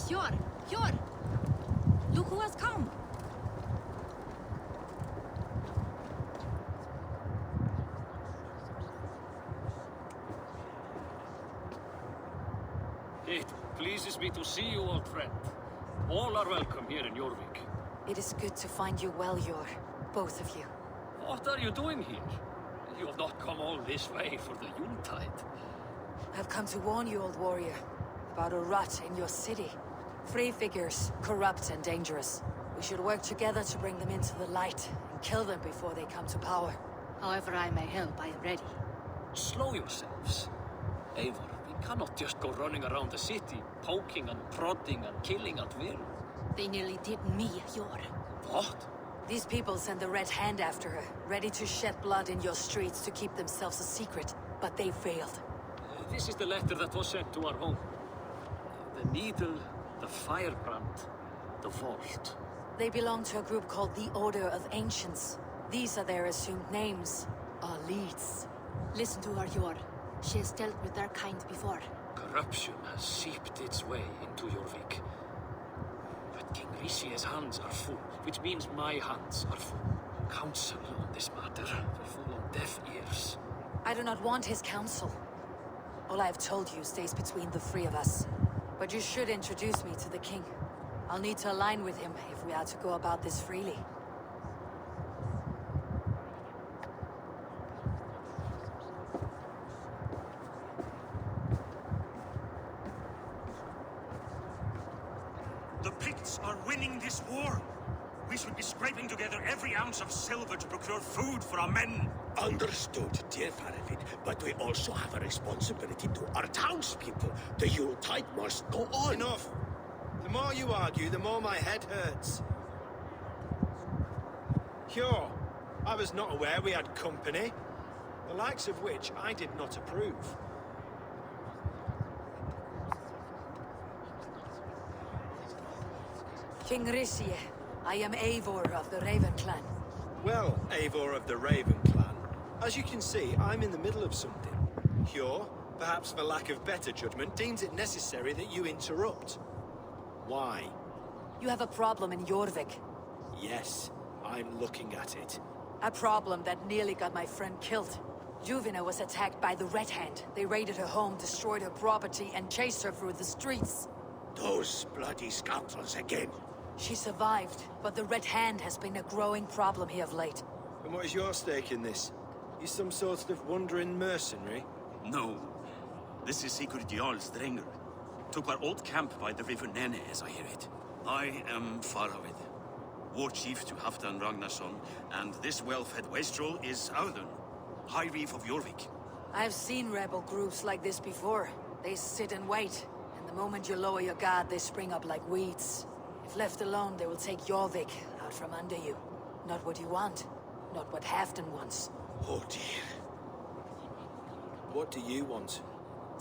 Hjor! Look who has come! It pleases me to see you, old friend. All are welcome here in Jorvik. It is good to find you well, Hjor. Both of you. What are you doing here? You have not come all this way for the Yuletide. I've come to warn you, old warrior, about a rot in your city. Free figures, corrupt and dangerous. We should work together to bring them into the light and kill them before they come to power. However I may help, I am ready. Slow yourselves. Eivor, we cannot just go running around the city, poking and prodding and killing at will. They nearly did me, Hjor. What? These people sent the Red Hand after her, ready to shed blood in your streets to keep themselves a secret, but they failed. This is the letter that was sent to our home. The needle, the firebrand, the vault. They belong to a group called the Order of Ancients. These are their assumed names, our leads. Listen to her, Hjor. She has dealt with their kind before. Corruption has seeped its way into Jorvik. But King Rishi's hands are full, which means my hands are full. Counsel on this matter will fall on deaf ears. I do not want his counsel. All I have told you stays between the three of us. But you should introduce me to the king. I'll need to align with him if we are to go about this freely. The Picts are winning this war. We should be scraping together every ounce of silver to procure food for our men. Understood, dear Faravid, but we also have a responsibility to our townspeople. The Yuletide must go on. Enough! The more you argue, the more my head hurts. Cure, I was not aware we had company, the likes of which I did not approve. King Rishi, I am Eivor of the Raven Clan. Well, Eivor of the Raven Clan, as you can see, I'm in the middle of something. Cure, perhaps for lack of better judgment, deems it necessary that you interrupt. Why? You have a problem in Jorvik. Yes, I'm looking at it. A problem that nearly got my friend killed. Juvina was attacked by the Red Hand. They raided her home, destroyed her property, and chased her through the streets. Those bloody scoundrels again. She survived, but the Red Hand has been a growing problem here of late. And what is your stake in this? You some sort of wandering mercenary? No. This is Sigurd Jarl Strenger. Took our old camp by the river Nene, as I hear it. I am Faravid, war chief to Halfdan Ragnarsson, and this well-fed wastrel is Audun, High Reef of Jorvik. I have seen rebel groups like this before. They sit and wait, and the moment you lower your guard, they spring up like weeds. If left alone, they will take Jorvik out from under you. Not what you want, not what Halfdan wants. Oh dear. What do you want?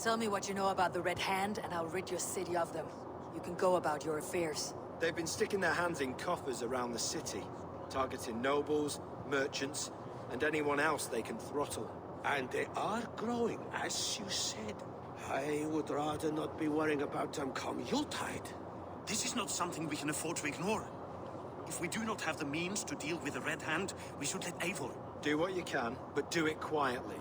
Tell me what you know about the Red Hand, and I'll rid your city of them. You can go about your affairs. They've been sticking their hands in coffers around the city, targeting nobles, merchants, and anyone else they can throttle. And they are growing, as you said. I would rather not be worrying about them come Yuletide. This is not something we can afford to ignore. If we do not have the means to deal with the Red Hand, we should let Eivor. Do what you can, but do it quietly.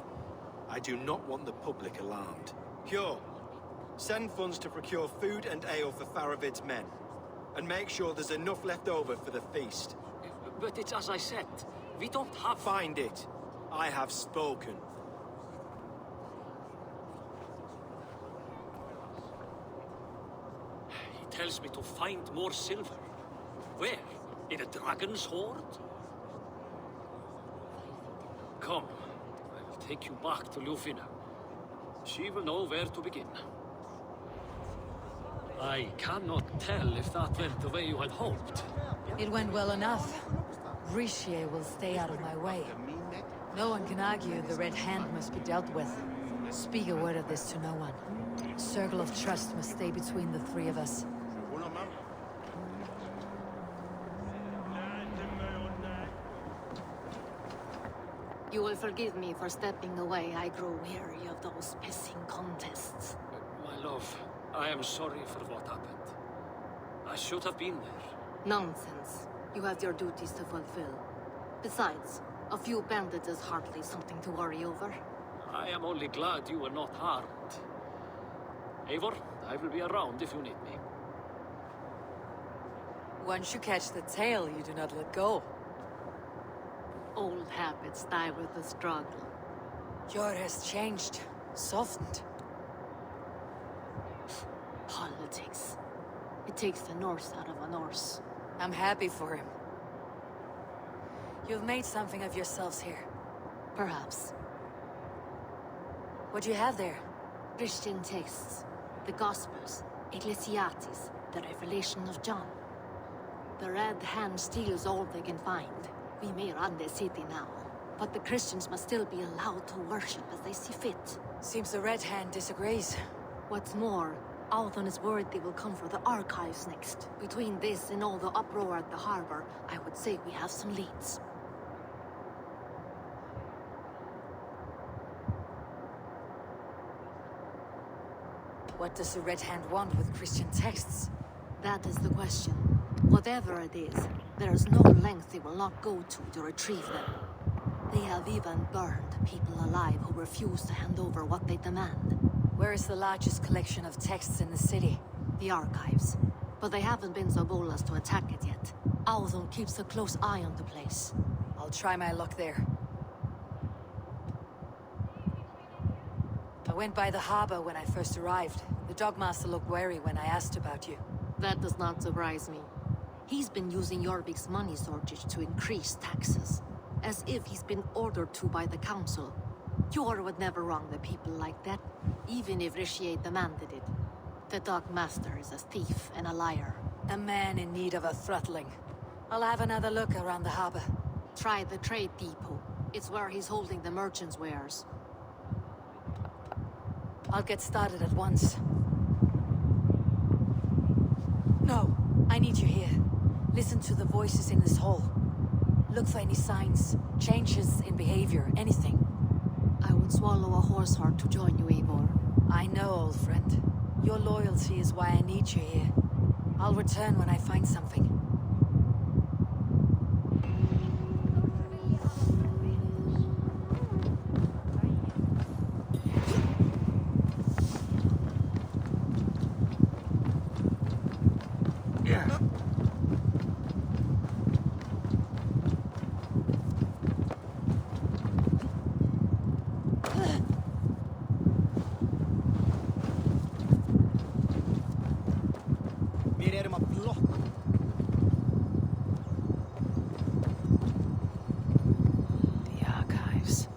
I do not want the public alarmed. Cure. Send funds to procure food and ale for Faravid's men. And make sure there's enough left over for the feast. But it's as I said, we don't have... Find it. I have spoken. He tells me to find more silver. Where? In a dragon's hoard? Come, I will take you back to Ljufina. She will know where to begin. I cannot tell if that went the way you had hoped. It went well enough. Rishi will stay out of my way. No one can argue the Red Hand must be dealt with. Speak a word of this to no one. Circle of trust must stay between the three of us. You will forgive me for stepping away. I grow weary of those pissing contests. My love, I am sorry for what happened. I should have been there. Nonsense. You have your duties to fulfill. Besides, a few bandits is hardly something to worry over. I am only glad you were not harmed. Eivor, I will be around if you need me. Once you catch the tail, you do not let go. Old habits die with the struggle. Yor has changed, softened. Politics. It takes the Norse out of a Norse. I'm happy for him. You've made something of yourselves here. Perhaps. What do you have there? Christian texts, the Gospels, Ecclesiastes, the Revelation of John. The Red Hand steals all they can find. We may run the city now, but the Christians must still be allowed to worship as they see fit. Seems the Red Hand disagrees. What's more, Alton is worried they will come for the archives next. Between this and all the uproar at the harbor, I would say we have some leads. What does the Red Hand want with Christian texts? That is the question. Whatever it is, there is no length they will not go to retrieve them. They have even burned people alive who refuse to hand over what they demand. Where is the largest collection of texts in the city? The archives. But they haven't been so bold as to attack it yet. Alton keeps a close eye on the place. I'll try my luck there. I went by the harbor when I first arrived. The Dogmaster looked wary when I asked about you. That does not surprise me. He's been using Jorvik's money shortage to increase taxes. As if he's been ordered to by the council. Jor would never wrong the people like that, even if Rishiate demanded it. The Dogmaster is a thief and a liar. A man in need of a throttling. I'll have another look around the harbor. Try the trade depot. It's where he's holding the merchants' wares. I'll get started at once. No, I need you here. Listen to the voices in this hall. Look for any signs, changes in behavior, anything. I would swallow a horse heart to join you, Eivor. I know, old friend. Your loyalty is why I need you here. I'll return when I find something. The archives.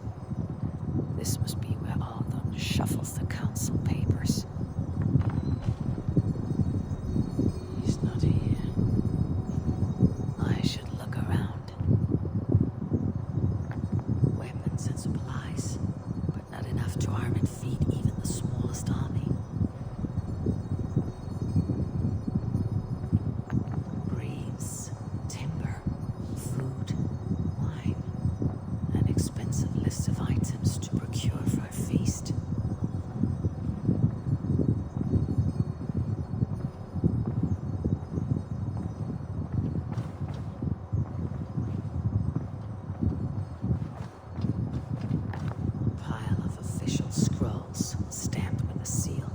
This must be where Alton shuffles the council papers. He's not here. I should look around. Weapons and supplies, but not enough to arm and feed even the smallest army. Breeds, timber, food, wine, an expensive list of items to procure for a feast. Pile of official scrolls stamped with a seal.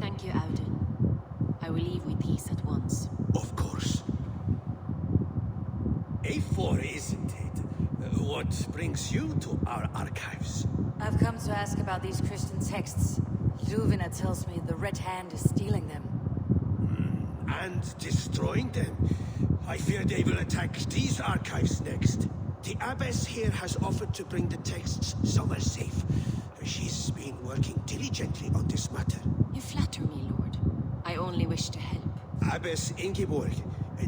Thank you, Audun. I will leave with these at once. Of course. A4, isn't it? What brings you to our archives? I've come to ask about these Christian texts. Luvina tells me the Red Hand is stealing them. And destroying them. I fear they will attack these archives next. The abbess here has offered to bring the texts somewhere safe. She's been working diligently on this matter. You flatter me, Lord. I only wish to help. Abbess Ingeborg,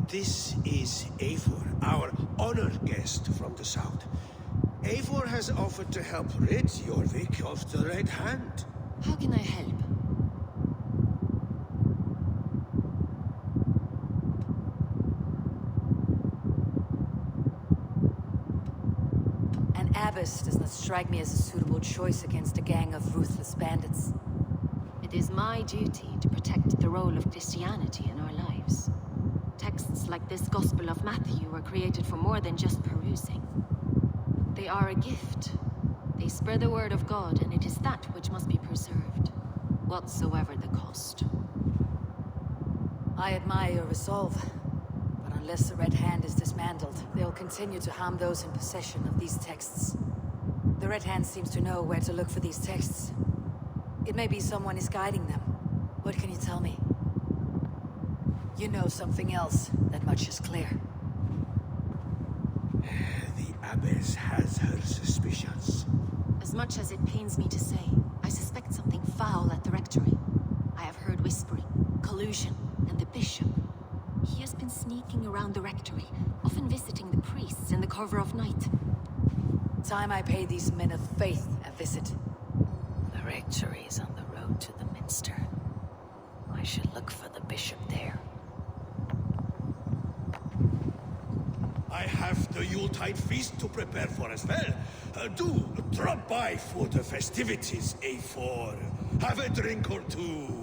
this is Eivor, our honored guest from the south. Eivor has offered to help rid Jorvik of the Red Hand. How can I help? abbess does not strike me as a suitable choice against a gang of ruthless bandits. It is my duty to protect the role of Christianity in our lives. Texts like this Gospel of Matthew were created for more than just perusing. They are a gift. They spread the word of God, and it is that which must be preserved, whatsoever the cost. I admire your resolve, but unless the Red Hand is dismantled, they'll continue to harm those in possession of these texts. The Red Hand seems to know where to look for these texts. It may be someone is guiding them. What can you tell me? You know something else. That much is clear. The Abbess has her suspicions. As much as it pains me to say, I suspect something foul at the rectory. I have heard whispering, collusion, and the bishop. He has been sneaking around the rectory, often visiting the priests in the cover of night. Time I pay these men of faith a visit. The rectory is on the road to the minster. I should look for the bishop there. I have the Yuletide feast to prepare for as well. Do drop by for the festivities, A4. Have a drink or two.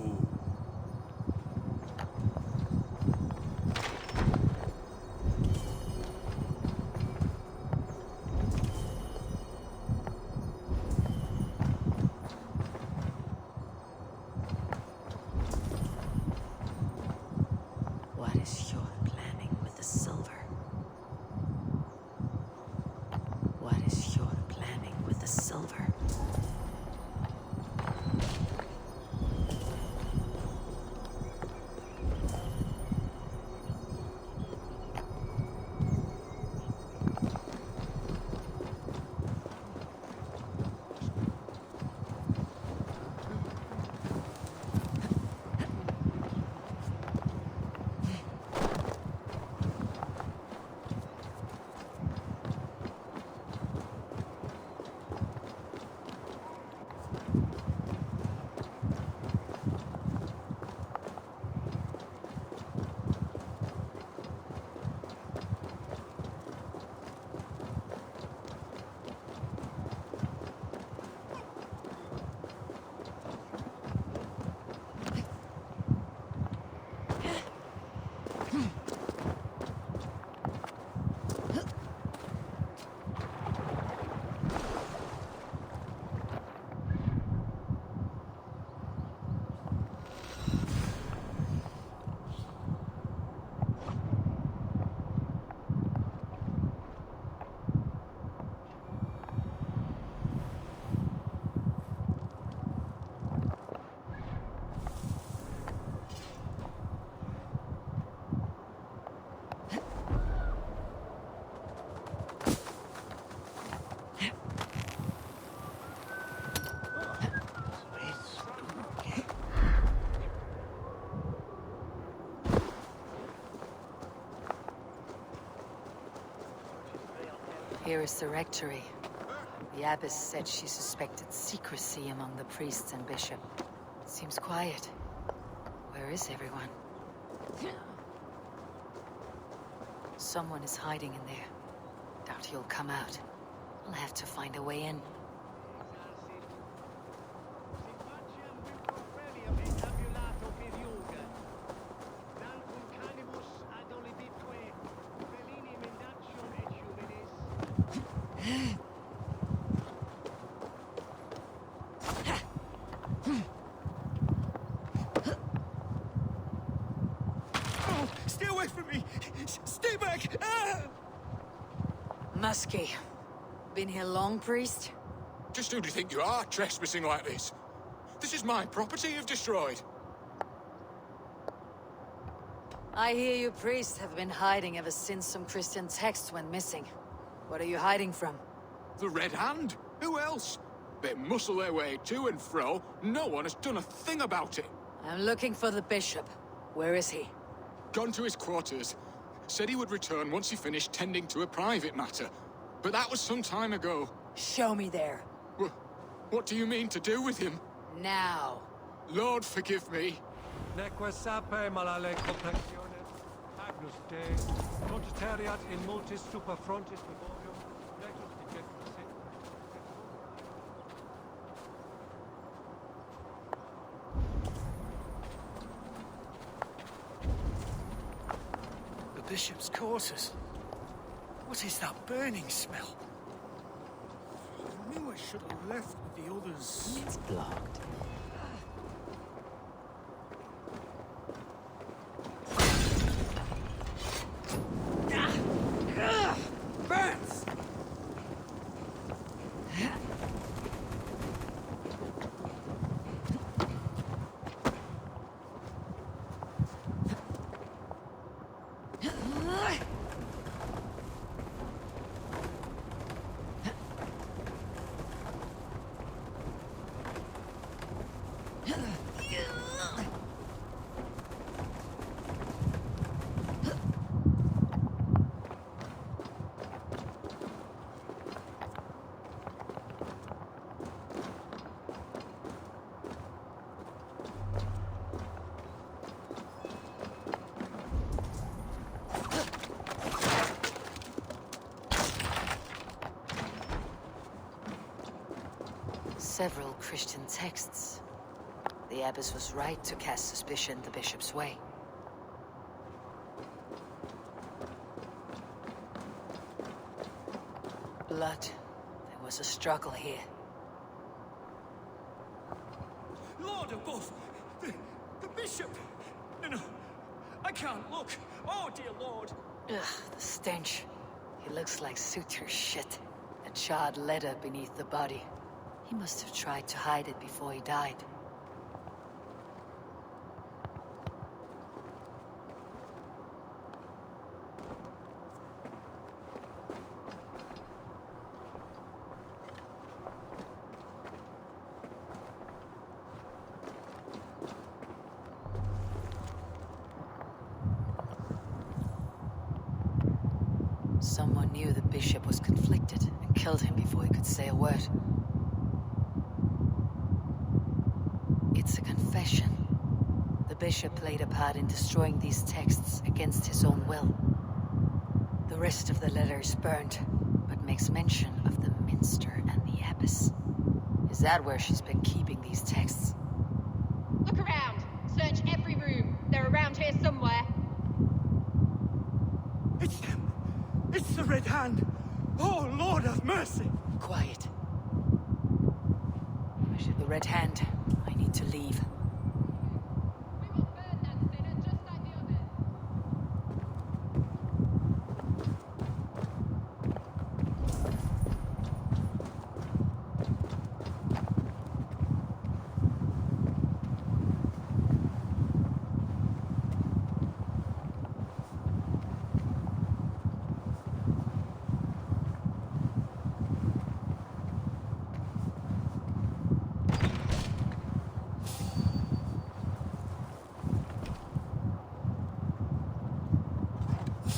What is your planning with the silver? What is your planning with the silver? Here is the rectory. The abbess said she suspected secrecy among the priests and bishop. Seems quiet. Where is everyone? Someone is hiding in there. Doubt he'll come out. I'll have to find a way in. Stay away from me! Stay back! Ah! Muskie. Been here long, priest? Just who do you think you are, trespassing like this? This is my property you've destroyed. I hear you priests have been hiding ever since some Christian texts went missing. What are you hiding from? The Red Hand? Who else? They muscle their way to and fro. No one has done a thing about it. I'm looking for the bishop. Where is he? Gone to his quarters. Said he would return once he finished tending to a private matter. But that was some time ago. Show me there. What do you mean to do with him? Now. Lord, forgive me. Neque sape malale complexione, agnus Dei, contesteriat in multis super frontis memorium, lectus dejectus bishop's quarters. What is that burning smell? I knew I should have left with the others. It's blocked. Burns! Several Christian texts. The abbess was right to cast suspicion the bishop's way. Blood. There was a struggle here. Lord above! The bishop! No, I can't look. Oh, dear Lord! Ugh, the stench. He looks like suture shit. A charred leather beneath the body. He must have tried to hide it before he died. Someone knew the bishop was conflicted and killed him before he could say a word. It's a confession. The bishop played a part in destroying these texts against his own will. The rest of the letter is burned, but makes mention of the minster and the abbess. Is that where she's been keeping these texts? Look around. Search every room. They're around here somewhere. It's them! It's the Red Hand! Oh, Lord have mercy! Quiet. The Red Hand. I need to leave. We will burn that sinner just like the others.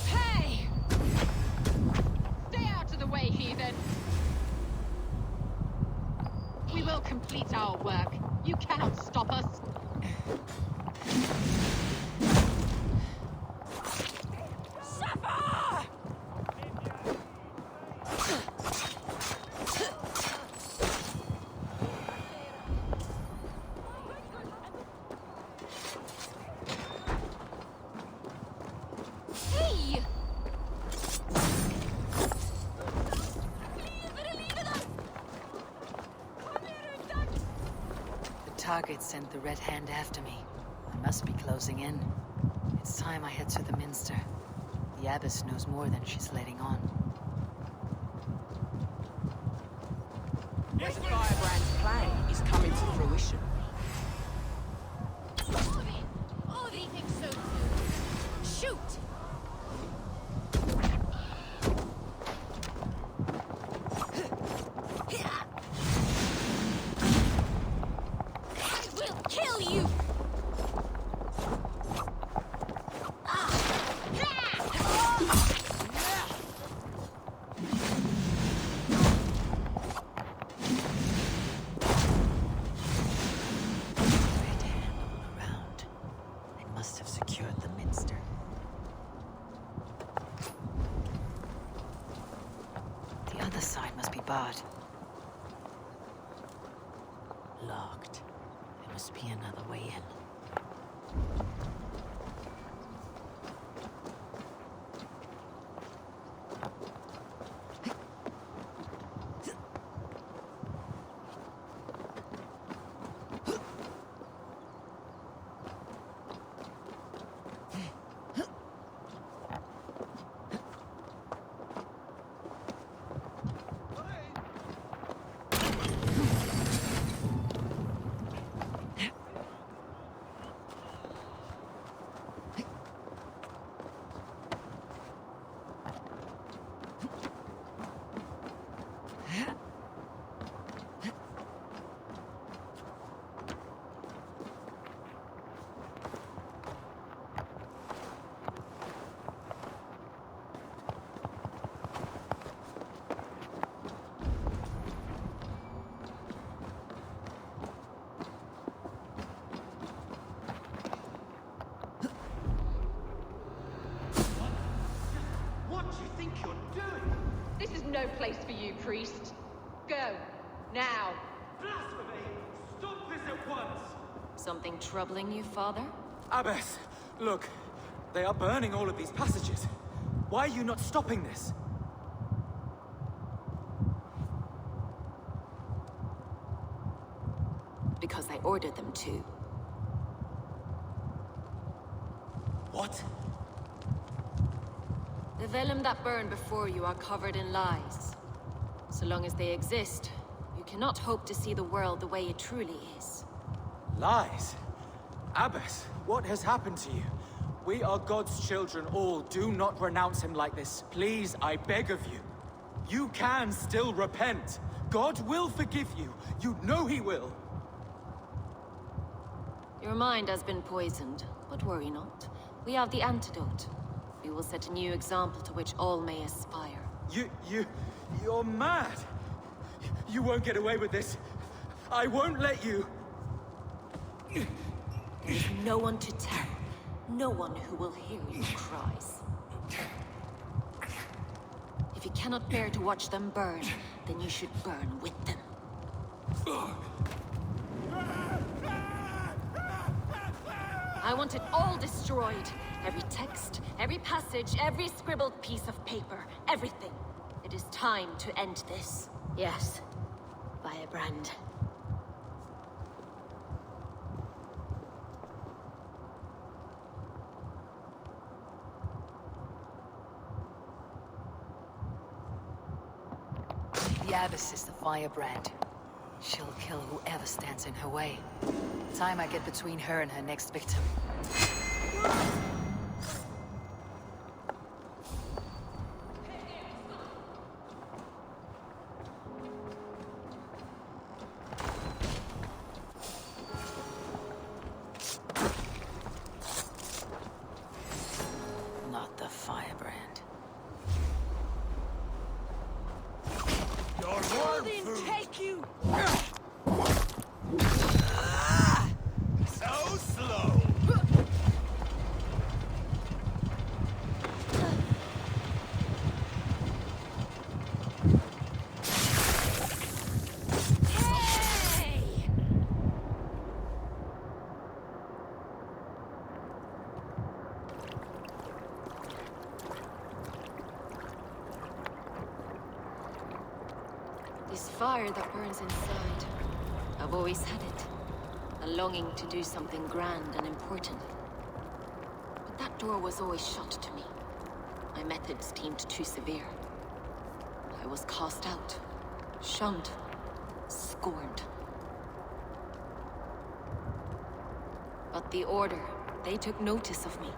Hey! Stay out of the way, heathen! We will complete our work. You cannot stop us. Hey! The target sent the Red Hand after me. I must be closing in. It's time I head to the minster. The abbess knows more than she's letting on. This firebrand's plan is coming to fruition. Oh, they think so too. Shoot! I will kill you! Red Hand all around. They must have secured the minster. The other side must be barred. Locked. There must be another way in. priest. Go. Now. Blasphemy! Stop this at once! Something troubling you, Father? Abbess, look. They are burning all of these passages. Why are you not stopping this? Because I ordered them to. What? The vellum that burn before you are covered in lies. So long as they exist, you cannot hope to see the world the way it truly is. Lies? Abbess, what has happened to you? We are God's children all. Do not renounce him like this. Please, I beg of you. You can still repent. God will forgive you. You know he will. Your mind has been poisoned, but worry not. We have the antidote. We will set a new example to which all may aspire. You're mad. You won't get away with this. I won't let you. There is no one to tell. No one who will hear your cries. If you cannot bear to watch them burn, then you should burn with them. I want it all destroyed. Every text, every passage, every scribbled piece of paper, everything. It is time to end this. Yes. Firebrand. The Abbess is the firebrand. She'll kill whoever stands in her way. Time I get between her and her next victim. Not the firebrand. Take you! So slow! This fire that burns inside, I've always had it. A longing to do something grand and important. But that door was always shut to me. My methods deemed too severe. I was cast out, shunned, scorned. But the Order, they took notice of me.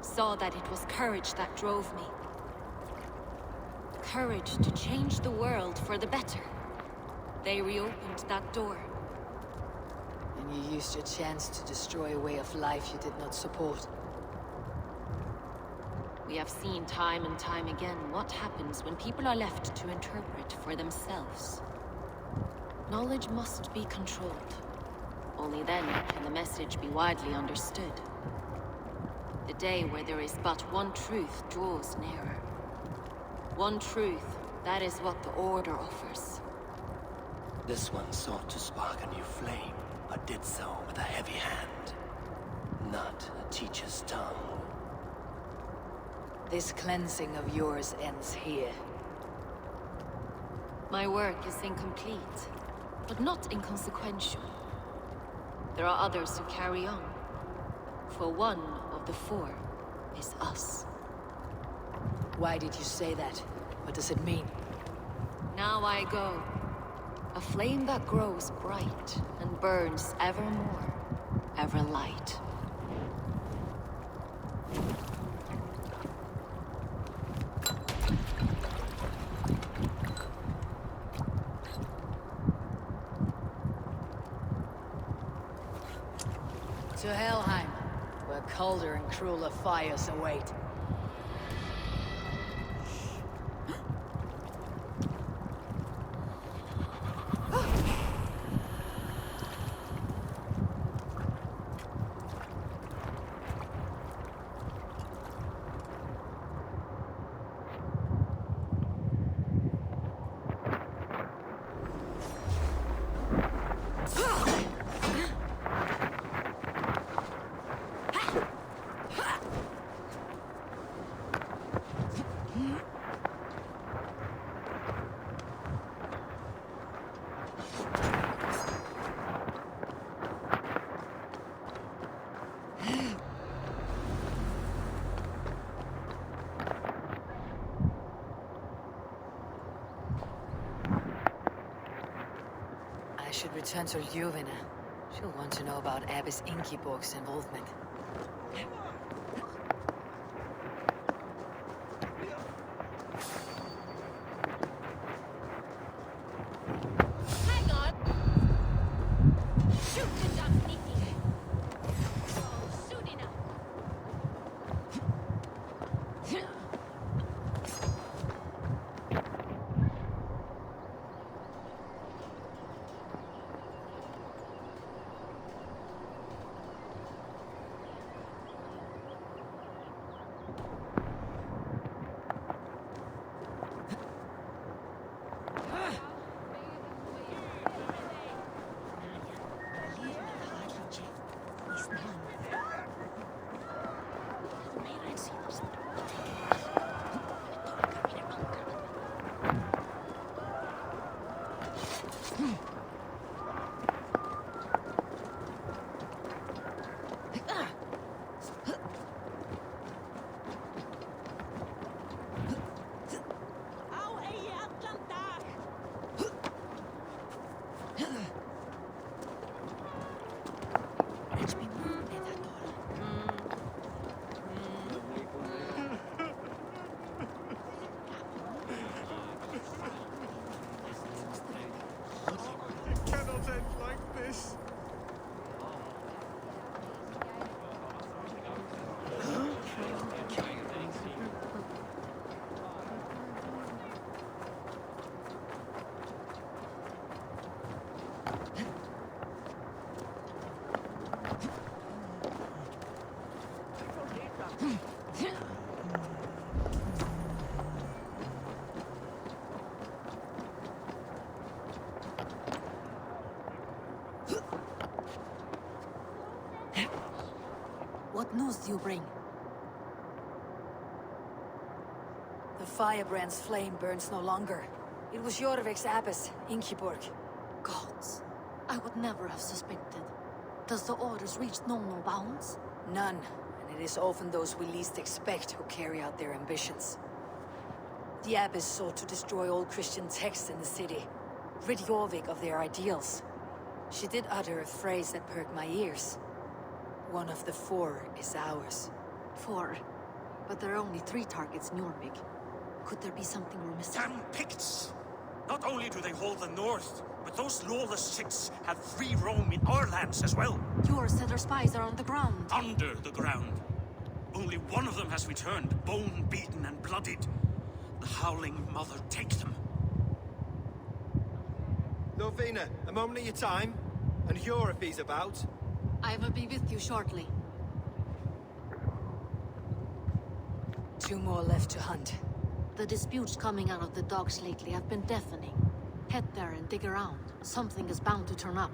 Saw that it was courage that drove me. Courage to change the world for the better. They reopened that door. And you used your chance to destroy a way of life you did not support. We have seen time and time again what happens when people are left to interpret for themselves. Knowledge must be controlled. Only then can the message be widely understood. The day where there is but one truth draws nearer. One truth, that is what the Order offers. This one sought to spark a new flame, but did so with a heavy hand. Not a teacher's tongue. This cleansing of yours ends here. My work is incomplete, but not inconsequential. There are others who carry on. For one of the four is us. Why did you say that? What does it mean? Now I go. A flame that grows bright and burns ever more, ever light. To Helheim, where colder and crueler fires await. should return to Ljuvina. She'll want to know about Abbess Ingeborg's involvement. Hang on! Shoot the duck, Nikki! Oh, soon enough! Cannot end like this. What news do you bring? The firebrand's flame burns no longer. It was Jorvik's abbess, Ingeborg. Gods, I would never have suspected. Does the orders reach no bounds? None, and it is often those we least expect who carry out their ambitions. The abbess sought to destroy all Christian texts in the city, rid Jorvik of their ideals. She did utter a phrase that perked my ears. One of the 4 is ours. 4? But there are only 3 targets in Jorvik. Could there be something we're missing? Damn Picts! Not only do they hold the north, but those lawless Siths have free roam in our lands as well. Yours said their spies are on the ground. Under the ground. Only one of them has returned, bone-beaten and bloodied. The Howling Mother take them. Lovina, a moment of your time. And Hjor if he's about. I will be with you shortly. 2 more left to hunt. The disputes coming out of the docks lately have been deafening. Head there and dig around. Something is bound to turn up.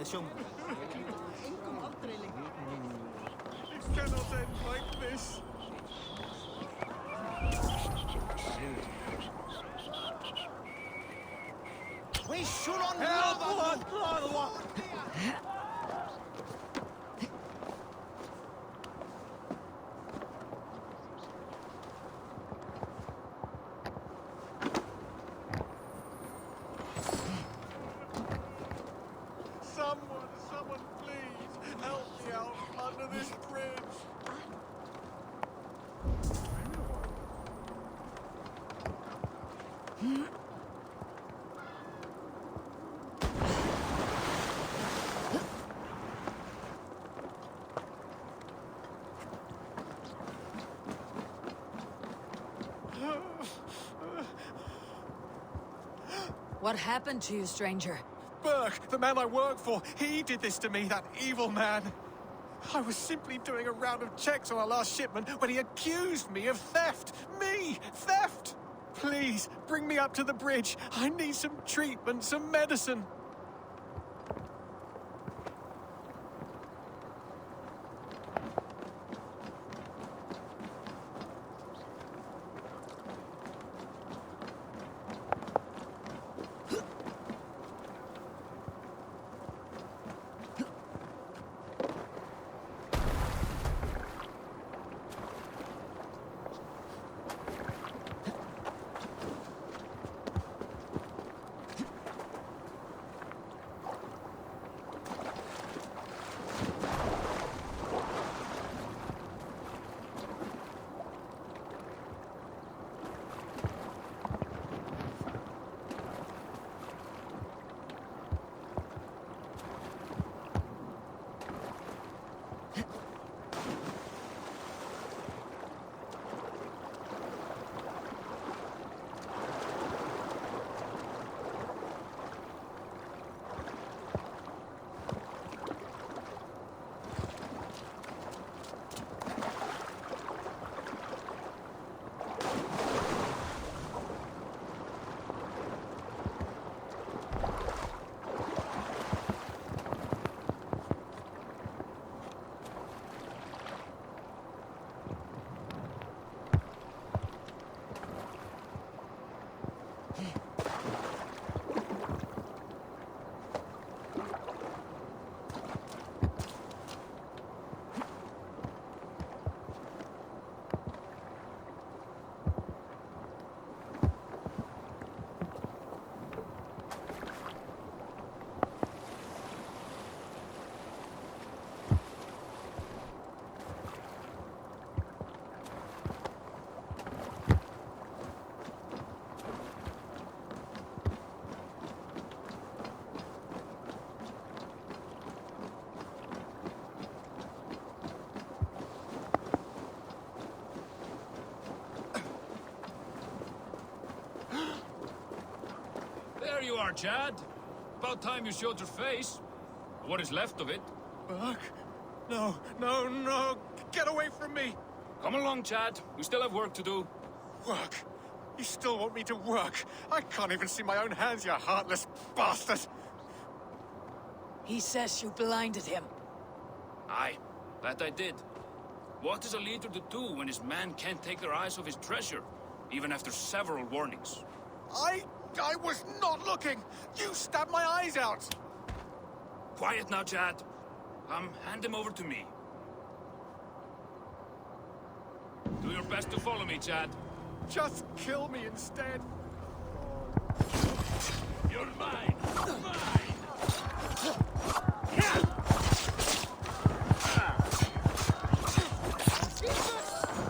It cannot end like this. We should on Someone please help me out under this bridge. What happened to you, stranger? Burke, the man I work for, he did this to me, that evil man. I was simply doing a round of checks on our last shipment when he accused me of theft. Me! Theft! Please, bring me up to the bridge. I need some treatment, some medicine. There you are, Chad. About time you showed your face. What is left of it. Burke? No, no, no! Get away from me! Come along, Chad. We still have work to do. Work? You still want me to work? I can't even see my own hands, you heartless bastard! He says you blinded him. Aye, that I did. What is a leader to do when his men can't take their eyes off his treasure, even after several warnings? I was not looking! You stabbed my eyes out! Quiet now, Chad. Hand him over to me. Do your best to follow me, Chad. Just kill me instead! You're mine! Mine!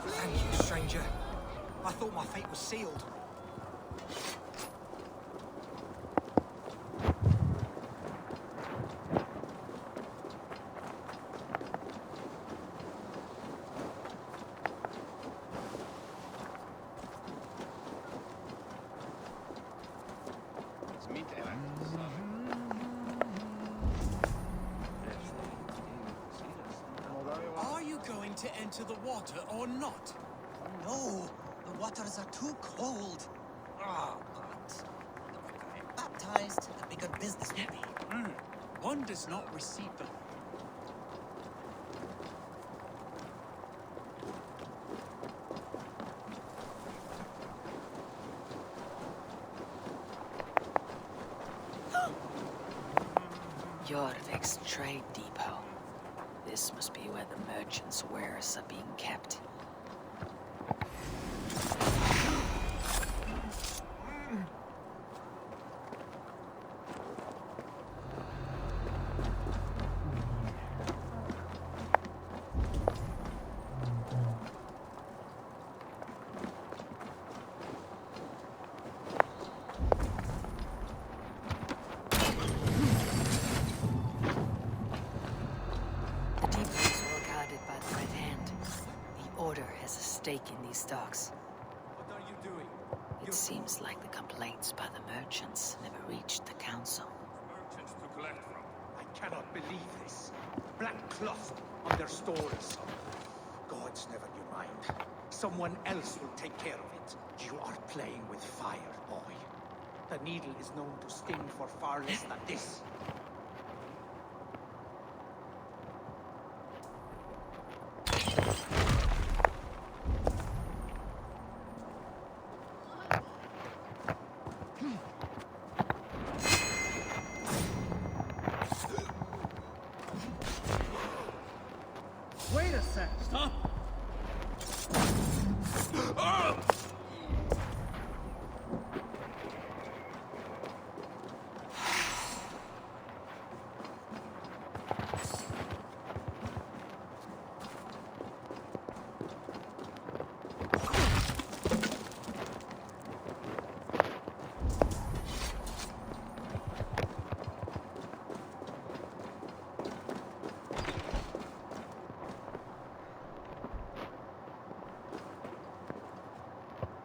Thank you, stranger. I thought my fate was sealed. Are you going to enter the water or not? No, the waters are too cold. Ah, but the quicker I'm baptized, the bigger business will be. One does not receive them. Jorvik's trade depot. This must be where the merchants' wares are being kept. Stake in these stocks. What are you doing? It seems like the complaints by the merchants never reached the council. Merchants to collect from. I cannot believe this. Black cloth on their stores. Gods, never you mind. Someone else will take care of it. You are playing with fire, boy. The needle is known to sting for far less than this. Wait a sec. Stop.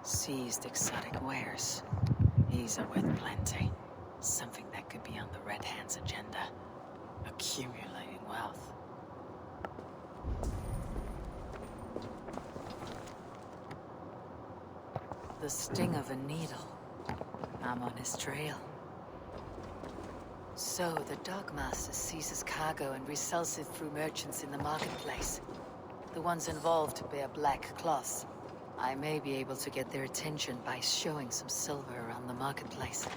Seized exotic wares. These are worth plenty. Something that could be on the Red Hand's agenda. Accumulating wealth. The sting of a needle. I'm on his trail. So, the Dogmaster seizes cargo and resells it through merchants in the marketplace. The ones involved bear black cloths. I may be able to get their attention by showing some silver around the marketplace.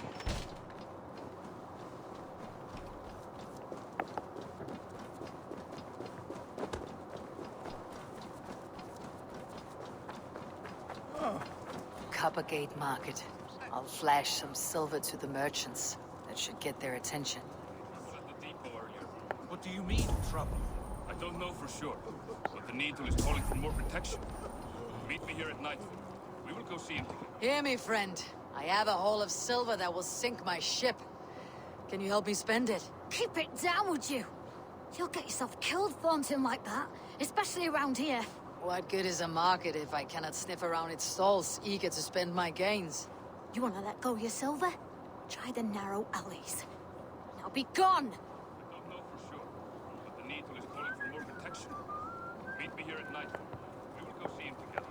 Coppergate Market. I'll flash some silver to the merchants. That should get their attention. What do you mean, trouble? I don't know for sure, but the Needle is calling for more protection. Meet me here at nightfall. We will go see him together. Hear me, friend. I have a haul of silver that will sink my ship. Can you help me spend it? Keep it down, would you? You'll get yourself killed flaunting like that, especially around here. What good is a market if I cannot sniff around its stalls, eager to spend my gains? You want to let go of your silver? Try the narrow alleys. Now be gone! I don't know for sure, but the Needle is calling for more protection. Meet me here at nightfall. We will go see him together.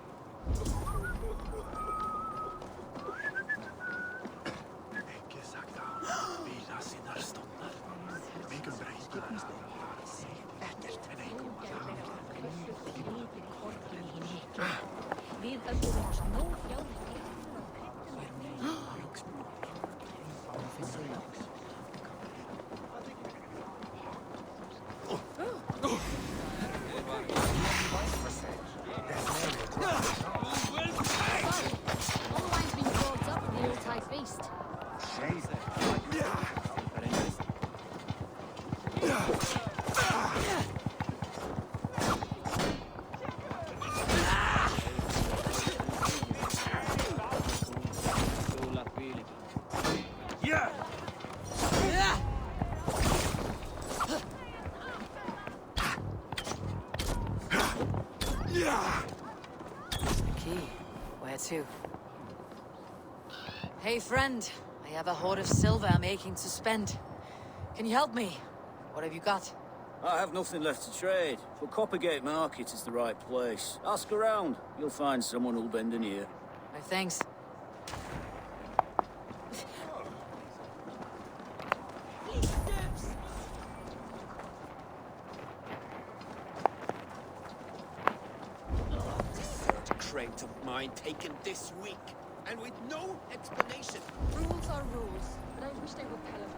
Key. Where to? Hey, friend. I have a hoard of silver I'm aching to spend. Can you help me? What have you got? I have nothing left to trade, but Coppergate Market is the right place. Ask around. You'll find someone who'll bend an ear. My thanks. crate of mine taken this week, and with no explanation. Rules are rules, but I wish they would tell him.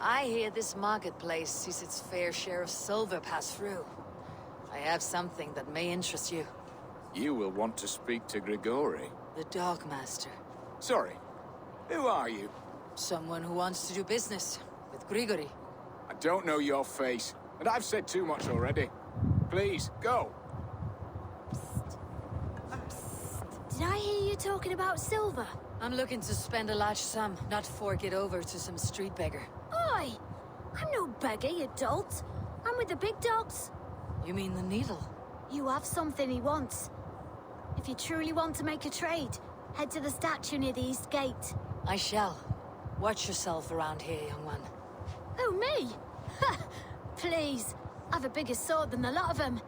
I hear this marketplace sees its fair share of silver pass through. I have something that may interest you. You will want to speak to Grigori. The Dogmaster. Sorry, who are you? Someone who wants to do business with Grigori. I don't know your face, and I've said too much already. Please, go. Did I hear you talking about silver? I'm looking to spend a large sum, not fork it over to some street beggar. Oi! I'm no beggar, you dolt. I'm with the big dogs. You mean the Needle? You have something he wants. If you truly want to make a trade, head to the statue near the East Gate. I shall. Watch yourself around here, young one. Oh, me? Ha! Please. I've a bigger sword than the lot of them.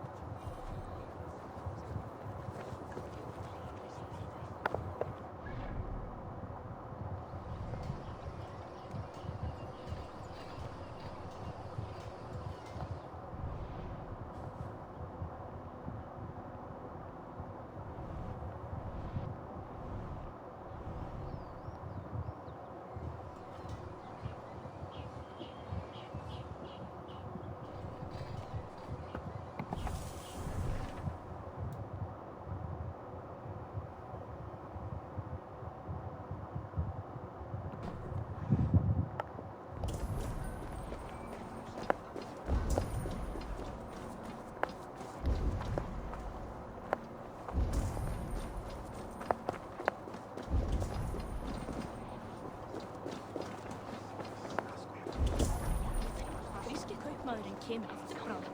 Kemur aftur bráðum.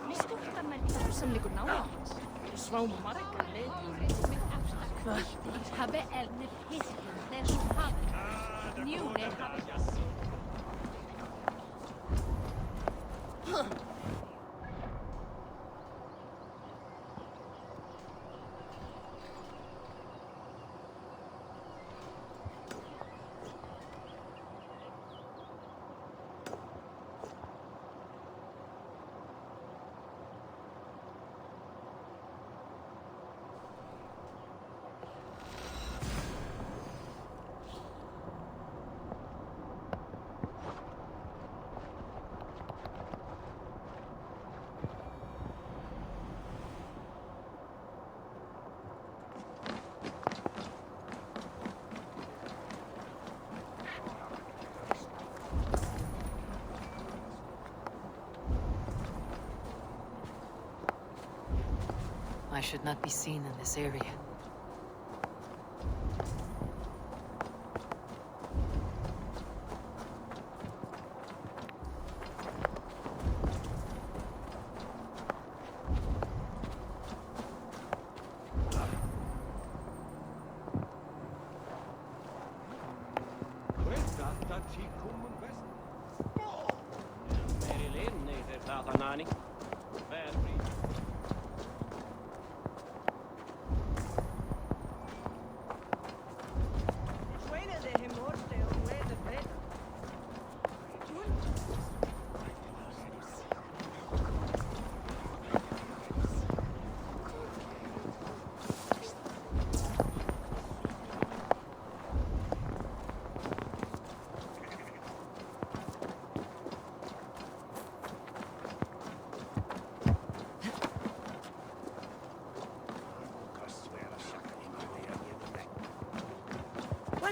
Vísbúktar merkir sem liggur nálega hans. Sváum margar leiðir. Kvöldi hafi elnir hittin þeir svo hafi. Njúnir hafi. I should not be seen in this area.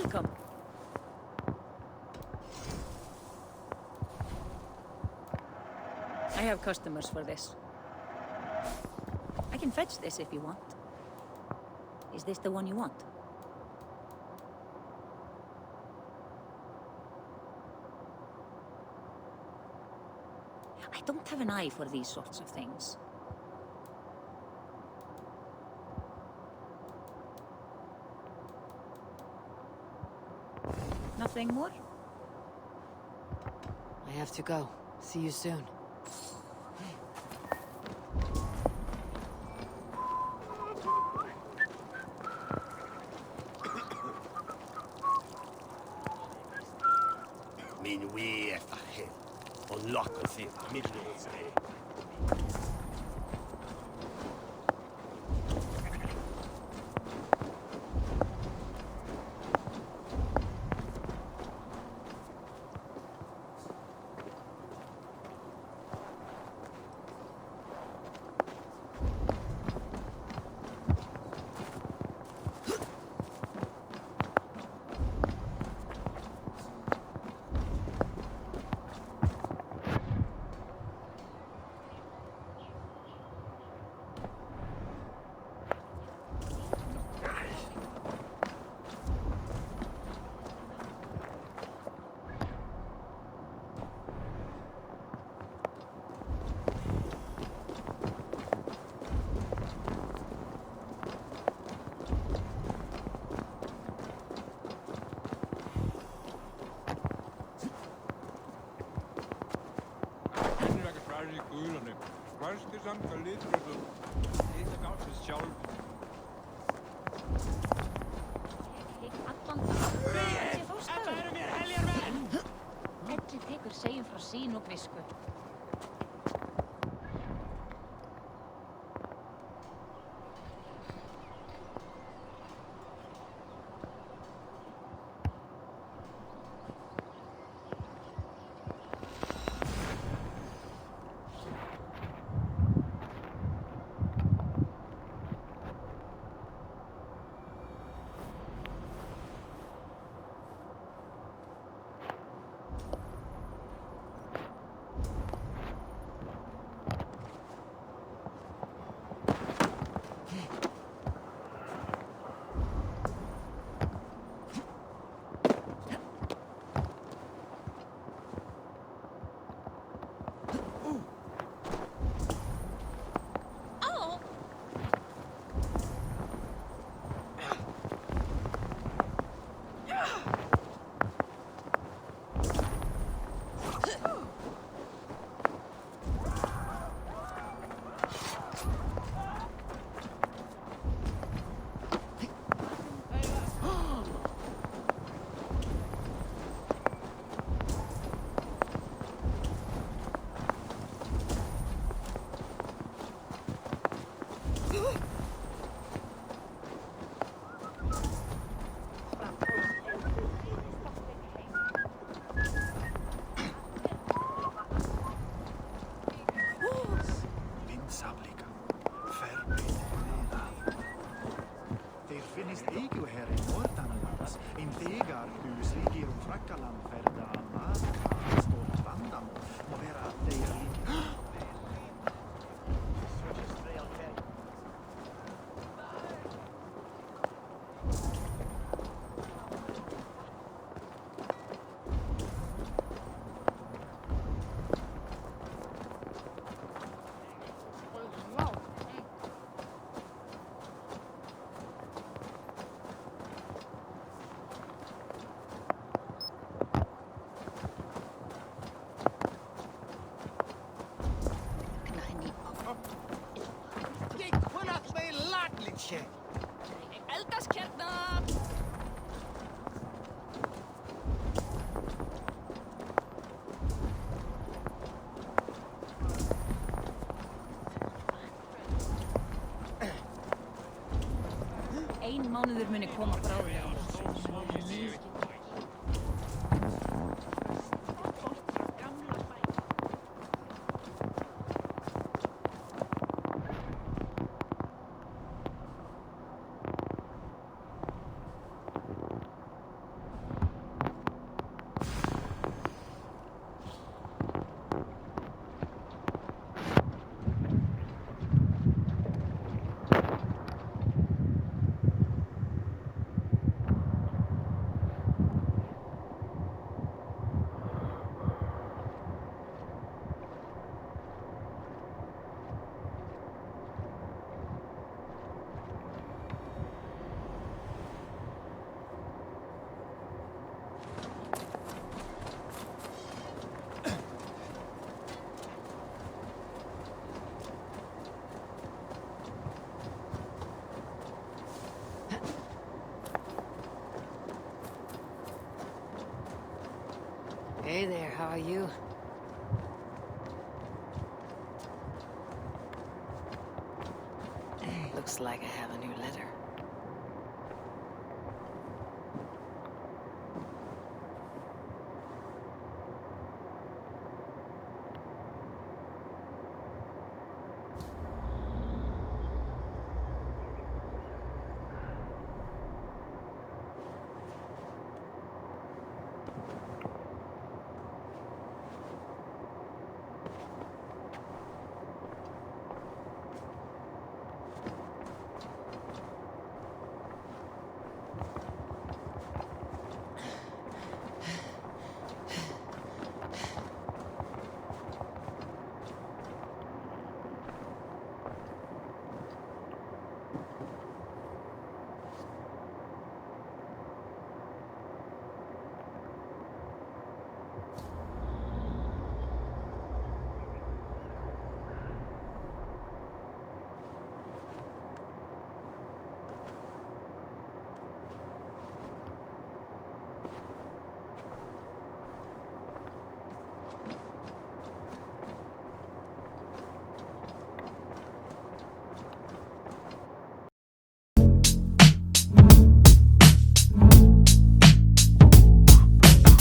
Welcome. I have customers for this. I can fetch this if you want. Is this the one you want? I don't have an eye for these sorts of things. Nothing more? I have to go. See you soon. Min wee fahe. On lock of it, midnight. Insgesamt verliert wir so. Jeder Gott ist sjálf. Þetta eru mér heljar menn! Eddi tekur segjum frá sín og visku. Eldast hérna! Ein mánuður muni koma bráðlega. Hey there, how are you? Looks like I have a new letter.